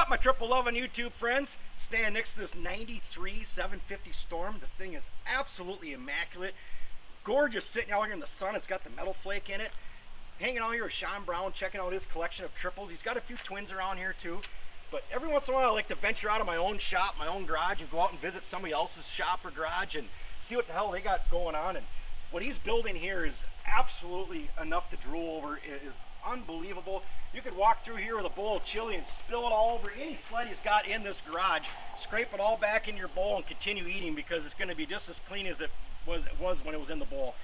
up, my 11 YouTube friends? Standing next to this 93 750 Storm. The thing is absolutely immaculate. Gorgeous, sitting out here in the sun. It's got the metal flake in it. Hanging out here with Shawn Brown, checking out his collection of triples. He's got a few twins around here too. But every once in a while I like to venture out of my own shop, my own garage, and go out and visit somebody else's shop or garage and see what the hell they got going on. And what he's building here is absolutely enough to drool over. It is unbelievable. You could walk through here with a bowl of chili and spill it all over any sled he's got in this garage, scrape it all back in your bowl and continue eating, because it's going to be just as clean as it was when it was in the bowl.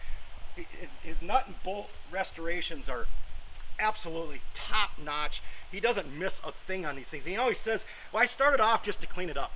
His nut and bolt restorations are absolutely top notch. He doesn't miss a thing on these things. He always says, well, I started off just to clean it up.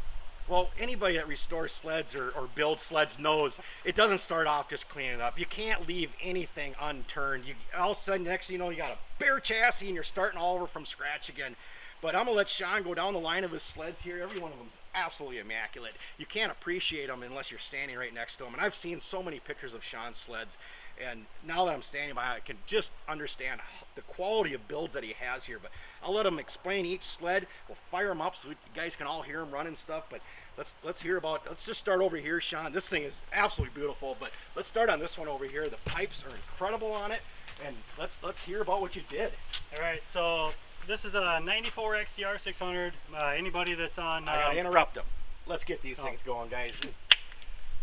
Well, anybody that restores sleds or builds sleds knows it doesn't start off just cleaning it up. You can't leave anything unturned. All of a sudden, next thing you know, you got a bare chassis and you're starting all over from scratch again. But I'm gonna let Shawn go down the line of his sleds here. Every one of them is absolutely immaculate. You can't appreciate them unless you're standing right next to them. And I've seen so many pictures of Shawn's sleds, and now that I'm standing by, I can just understand the quality of builds that he has here. But I'll let him explain each sled. We'll fire them up so you guys can all hear him run and stuff. But let's just start over here, Shawn. This thing is absolutely beautiful. But let's start on this one over here. The pipes are incredible on it, and let's hear about what you did. All right, so this is a 94 XCR 600. Anybody that's on... I gotta interrupt him. Let's get these things going, guys.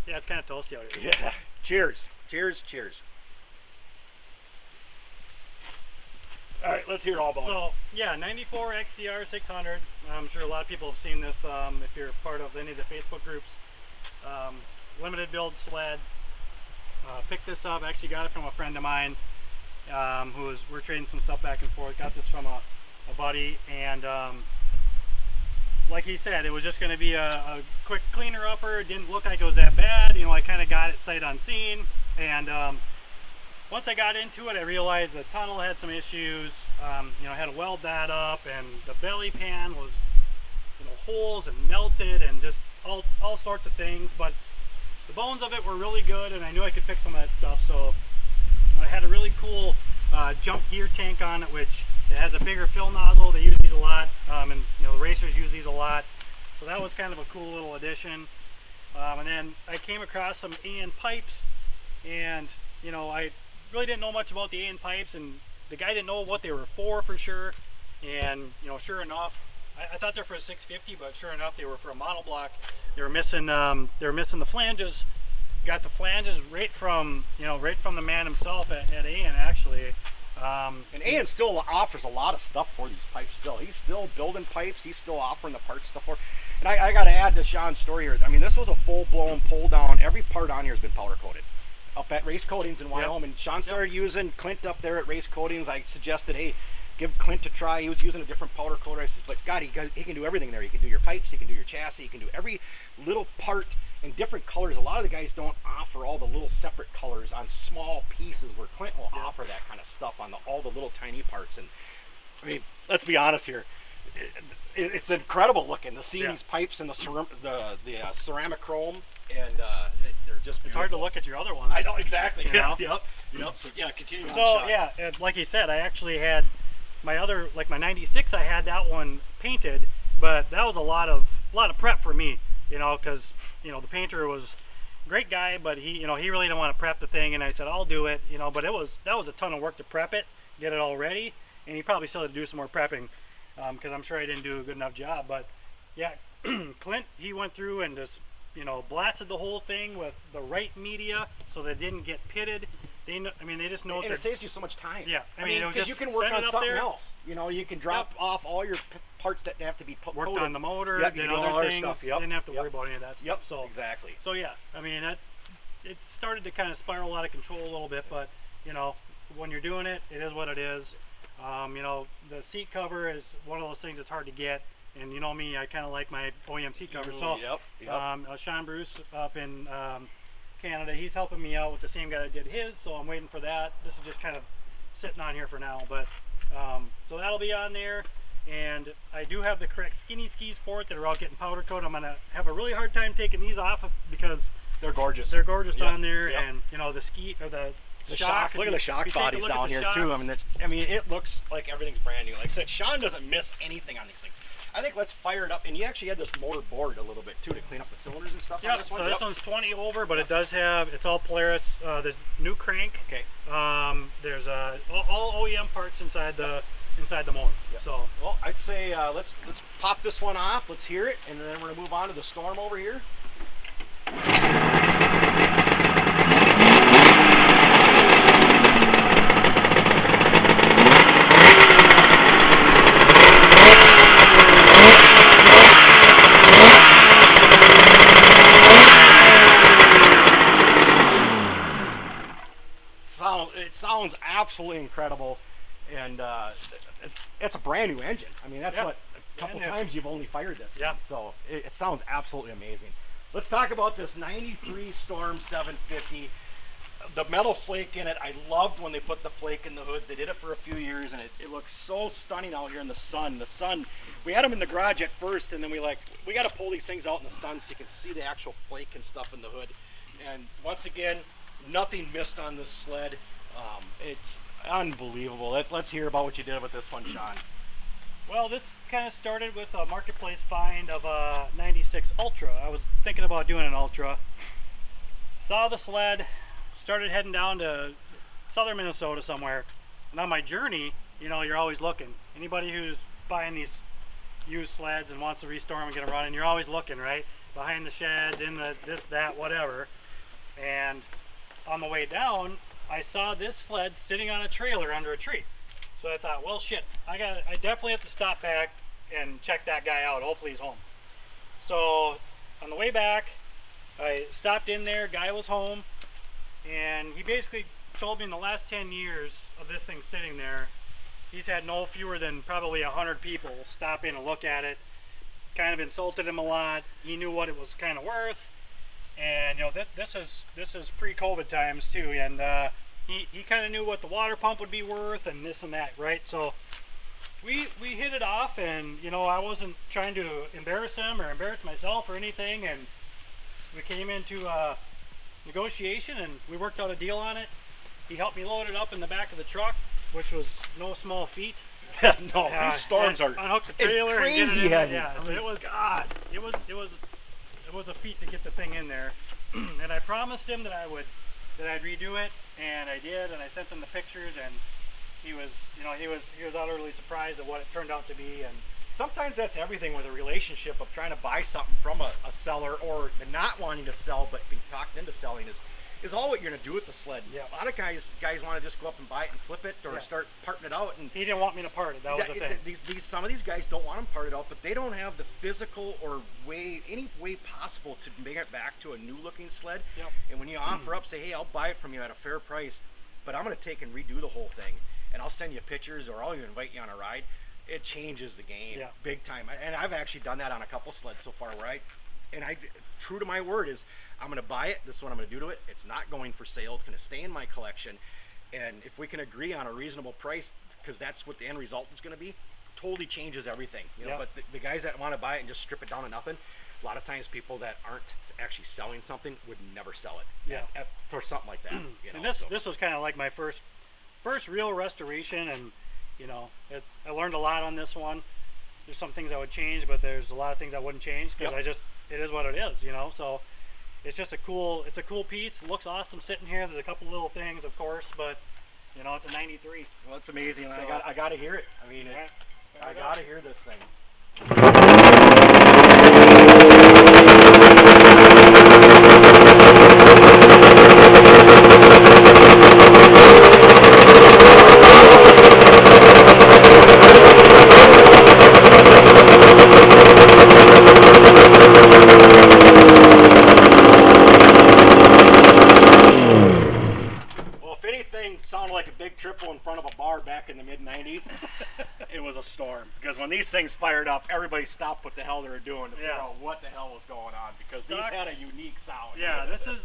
Yeah, it's kind of toasty out here. Yeah. Cheers. Cheers, cheers. All right, let's hear all about it. So, yeah, 94 XCR 600. I'm sure a lot of people have seen this if you're part of any of the Facebook groups. Limited build sled. Picked this up, actually got it from a friend of mine we're trading some stuff back and forth. Got this from a buddy, and like he said, it was just going to be a quick cleaner upper. It didn't look like it was that bad. You know, I kind of got it sight unseen, and once I got into it, I realized the tunnel had some issues. You know, I had to weld that up, and the belly pan was, you know, holes and melted and just all sorts of things. But the bones of it were really good, and I knew I could fix some of that stuff. So I had a really cool jump gear tank on it, which it has a bigger fill nozzle. They use these a lot, and you know, the racers use these a lot. So that was kind of a cool little addition. And then I came across some AN pipes, and you know, I really didn't know much about the AN pipes, and the guy didn't know what they were for sure. And you know, sure enough, I thought they're for a 650, but sure enough, they were for a monoblock. They were missing the flanges. Got the flanges right from the man himself at AN, actually. And AN still offers a lot of stuff for these pipes still. He's still building pipes. He's still offering the parts stuff for. And I got to add to Shawn's story here. I mean, this was a full-blown pull down. Every part on here has been powder coated. Up at Race Coatings in Wyoming. Yep. Shawn started using Clint up there at Race Coatings. I suggested, hey, give Clint a try. He was using a different powder coater. I says, but God, he can do everything there. He can do your pipes. He can do your chassis. He can do every little part in different colors. A lot of the guys don't offer all the little separate colors on small pieces, where Clint will offer that kind of stuff on all the little tiny parts. And I mean, let's be honest here, it's incredible looking to see these pipes in the ceramic chrome, and they're just beautiful. It's hard to look at your other ones. I know, exactly. Yep. So yeah, continue. So yeah, like you said, I actually had my other, like my 96, I had that one painted, but that was a lot of prep for me. You know, because, you know, the painter was a great guy, but he really didn't want to prep the thing, and I said, I'll do it, you know, but that was a ton of work to prep it, get it all ready, and he probably still had to do some more prepping, because I'm sure I didn't do a good enough job. But yeah, Clint, he went through and just, you know, blasted the whole thing with the right media so that it didn't get pitted. They just know, and it saves you so much time. Yeah, I mean, because you can work on something else. You know, you can drop off all your parts that have to be worked on the motor, did other things. Didn't have to worry about any of that stuff. Yep. So exactly. So yeah, I mean, it started to kind of spiral out of control a little bit, but you know, when you're doing it, it is what it is. You know, the seat cover is one of those things that's hard to get, and you know me, I kind of like my OEM seat cover. So Shawn Bruce up in Canada, he's helping me out with the same guy that did his, so I'm waiting for that. This is just kind of sitting on here for now, but so that'll be on there. And I do have the correct skinny skis for it that are all getting powder coat. I'm gonna have a really hard time taking these off because they're gorgeous. They're gorgeous on there, and you know, the The shocks. Look at the shock bodies down here too. I mean, it looks like everything's brand new. Like I said, Shawn doesn't miss anything on these things. I think let's fire it up. And you actually had this motor board a little bit too to clean up the cylinders and stuff. Yeah. So this one's 20 over, but it does have. It's all Polaris. There's new crank. Okay. There's all OEM parts inside the motor. Yep. So well, I'd say let's pop this one off. Let's hear it, and then we're gonna move on to the Storm over here. It sounds absolutely incredible, and it's a brand new engine. I mean, that's what a couple times you've only fired this. Yeah. So it sounds absolutely amazing. Let's talk about this 93 Storm 750. The metal flake in it, I loved when they put the flake in the hoods. They did it for a few years, and it looks so stunning out here in the sun. The sun, we had them in the garage at first, and then we got to pull these things out in the sun so you can see the actual flake and stuff in the hood. And once again, nothing missed on this sled. It's unbelievable. Let's hear about what you did with this one, Shawn. Well, this kind of started with a marketplace find of a 96 Ultra. I was thinking about doing an Ultra. Saw the sled, started heading down to southern Minnesota somewhere. And on my journey, you know, you're always looking. Anybody who's buying these used sleds and wants to restore them and get them running, you're always looking, right? Behind the sheds, in the this, that, whatever. And on the way down, I saw this sled sitting on a trailer under a tree. So I thought, well, shit, I definitely have to stop back and check that guy out. Hopefully he's home. So on the way back, I stopped in there, guy was home, and he basically told me in the last 10 years of this thing sitting there, he's had no fewer than probably 100 people stop in and look at it. Kind of insulted him a lot. He knew what it was kind of worth. And you know, this is pre-COVID times too, and he kind of knew what the water pump would be worth and this and that, right? So we hit it off, and you know, I wasn't trying to embarrass him or embarrass myself or anything, and we came into negotiation and we worked out a deal on it. He helped me load it up in the back of the truck, which was no small feat. No, these Storms are unhook the trailer crazy and get it in heavy. there. Yeah, so it was God. It was a feat to get the thing in there. And I promised him that I'd redo it, and I did, and I sent him the pictures, and he was utterly surprised at what it turned out to be. And sometimes that's everything with a relationship of trying to buy something from a seller, or not wanting to sell but being talked into selling is all what you're going to do with the sled. Yeah. A lot of guys want to just go up and buy it and flip it, or start parting it out. And he didn't want me to part it. That was the thing. Some of these guys don't want them parted out, but they don't have the physical or any way possible to bring it back to a new looking sled. Yep. And when you offer up, say, hey, I'll buy it from you at a fair price, but I'm going to take and redo the whole thing, and I'll send you pictures, or I'll even invite you on a ride. It changes the game big time. And I've actually done that on a couple sleds so far, where true to my word is, I'm going to buy it. This is what I'm going to do to it. It's not going for sale. It's going to stay in my collection. And if we can agree on a reasonable price, because that's what the end result is going to be, totally changes everything. You know, but the guys that want to buy it and just strip it down to nothing, a lot of times people that aren't actually selling something would never sell it for something like that. You know, and this was kind of like my first real restoration, and you know, I learned a lot on this one. There's some things I would change, but there's a lot of things I wouldn't change, because it is what it is, you know. So it's just a cool piece. It looks awesome sitting here. There's a couple little things, of course, but you know, it's a 93. Well, it's amazing. So, I got to hear it. I mean, I got to hear this thing. Sounded like a big triple in front of a bar back in the mid-90s. It was a Storm, because when these things fired up, everybody stopped what the hell they were doing to figure out what the hell was going on, because these had a unique sound. Yeah, this is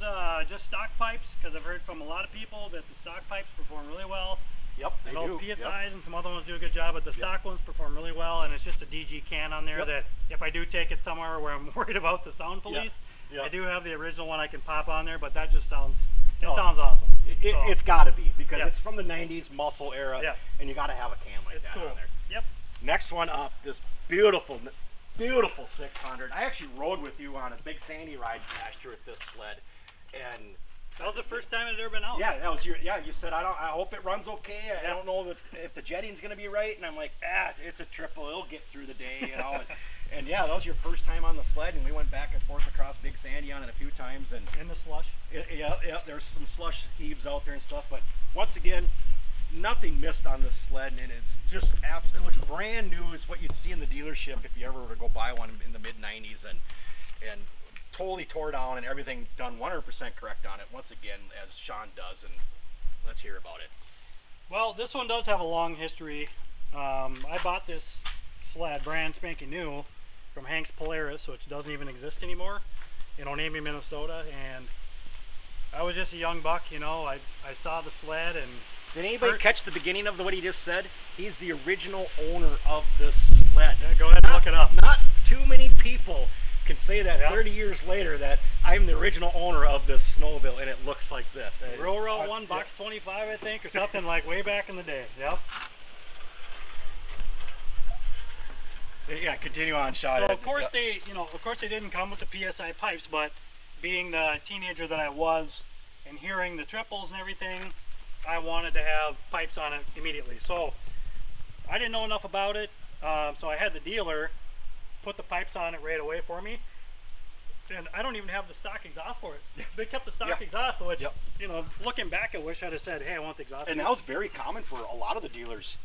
just stock pipes, because I've heard from a lot of people that the stock pipes perform really well. Yep, they do. PSIs and some other ones do a good job, but the stock ones perform really well, and it's just a DG can on there that if I do take it somewhere where I'm worried about the sound police, I do have the original one I can pop on there, but that just sounds, sounds awesome. It's got to be, because Yeah. it's from the 90s muscle era, Yeah. and you got to have a cam like It's that cool. on there. Yep. Next one up, this beautiful 600. I actually rode with you on a Big Sandy ride last year with this sled, and That was the first time it had ever been out. yeah, that was your. Yeah, you said I hope it runs okay. I don't know if the jetting's gonna be right, and I'm like, it's a triple. It'll get through the day, you know. And yeah, that was your first time on the sled, and we went back and forth across Big Sandy on it a few times, and In the slush. yeah, there's some slush heaves out there and stuff, but once again, nothing missed on this sled, and it's just it looks brand new. Is what you'd see in the dealership if you ever were to go buy one in the mid 90s, and totally tore down and everything done 100% correct on it. Once again, as Shawn does, and let's hear about it. Well, this one does have a long history. I bought this sled brand spanking new from Hank's Polaris, which doesn't even exist anymore, in Onamia, Minnesota, and I was just a young buck, you know. I saw the sled, and Did anybody catch the beginning of what he just said? He's the original owner of this sled. yeah, go ahead and look it up. Not too many people can say that Yep. 30 years later, that I'm the original owner of this snowmobile, and it looks like this. And Rural Route 1, box 25, I think, or something like way back in the day. Yep. Yeah, continue on, Shawn. So of course they didn't come with the PSI pipes, but being the teenager that I was, and hearing the triples and everything, I wanted to have pipes on it immediately. So I didn't know enough about it, so I had the dealer put the pipes on it right away for me. And I don't even have the stock exhaust for it. They kept the stock exhaust, so it's, you know, looking back, I wish I'd have said, hey, I want the exhaust. And that was very common for a lot of the dealers,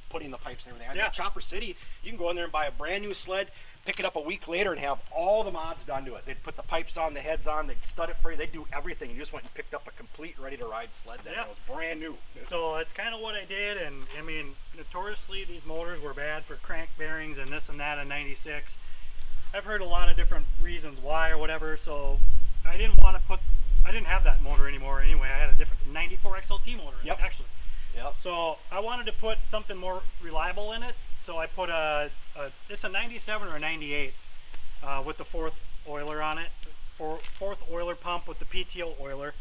putting the pipes and everything. Yeah. At Chopper City, you can go in there and buy a brand new sled, pick it up a week later, and have all the mods done to it. They'd put the pipes on, the heads on, they'd stud it for you, they'd do everything. You just went and picked up a complete, ready-to-ride sled then. Yeah. It was brand new. So that's kind of what I did, and I mean, notoriously these motors were bad for crank bearings and this and that in '96. I've heard a lot of different reasons why or whatever, so I didn't have that motor anymore anyway. I had a different 94 XLT motor, actually. Yep. So I wanted to put something more reliable in it, so I put it's a 97 or a 98 with the fourth oiler on it, fourth oiler pump with the PTO oiler.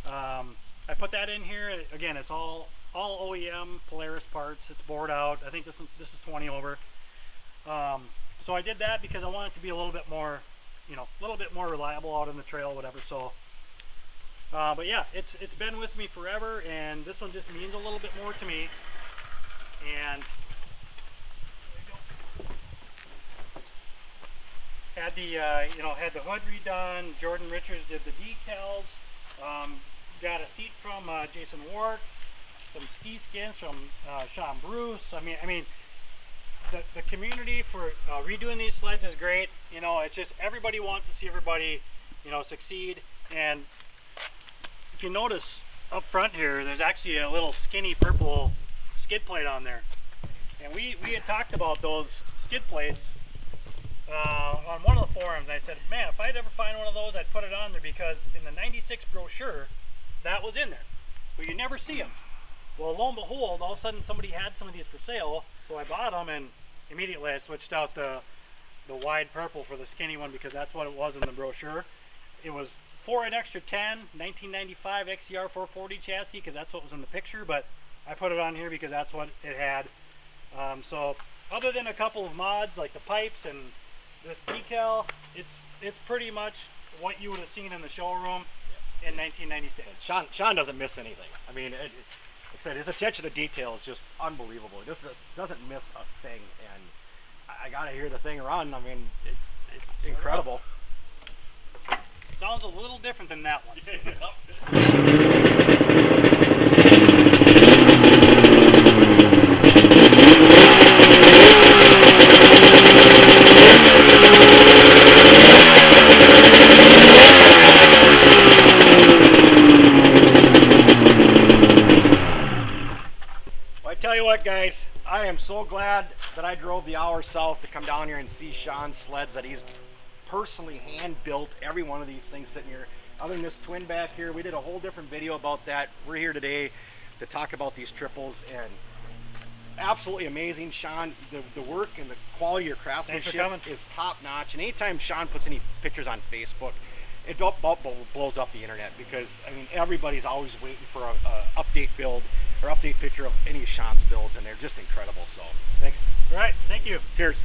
I put that in here. Again, it's all OEM Polaris parts. It's bored out. I think this is 20 over. So I did that because I want it to be a little bit more, you know, a little bit more reliable out on the trail, whatever. So, but yeah, it's been with me forever, and this one just means a little bit more to me. And had the had the hood redone. Jordan Richards did the decals. Got a seat from Jason Ward, some ski skins from Shawn Bruce. I mean. The community for redoing these sleds is great. You know, it's just everybody wants to see everybody, you know, succeed. And if you notice up front here, there's actually a little skinny purple skid plate on there. And we had talked about those skid plates on one of the forums. I said, man, if I'd ever find one of those, I'd put it on there, because in the '96 brochure, that was in there, but you never see them. Well, lo and behold, all of a sudden somebody had some of these for sale, so I bought them, and immediately I switched out the wide purple for the skinny one, because that's what it was in the brochure. It was for an extra 10, 1995 XCR 440 chassis, because that's what was in the picture, but I put it on here because that's what it had. So other than a couple of mods like the pipes and this decal, it's pretty much what you would have seen in the showroom in 1996. Shawn doesn't miss anything. I mean, like I said, his attention to detail is just unbelievable. He just doesn't miss a thing, and I gotta hear the thing run. I mean, it's incredible. Sounds a little different than that one. Tell you what, guys, I am so glad that I drove the hour south to come down here and see Shawn's sleds that he's personally hand built. Every one of these things sitting here, other than this twin back here, we did a whole different video about that. We're here today to talk about these triples, and absolutely amazing. Shawn, the work and the quality of your craftsmanship is top notch. And anytime Shawn puts any pictures on Facebook, it about blows up the internet, because I mean everybody's always waiting for a update build or update picture of any of Shawn's builds, and they're just incredible. So thanks. All right, thank you. Cheers.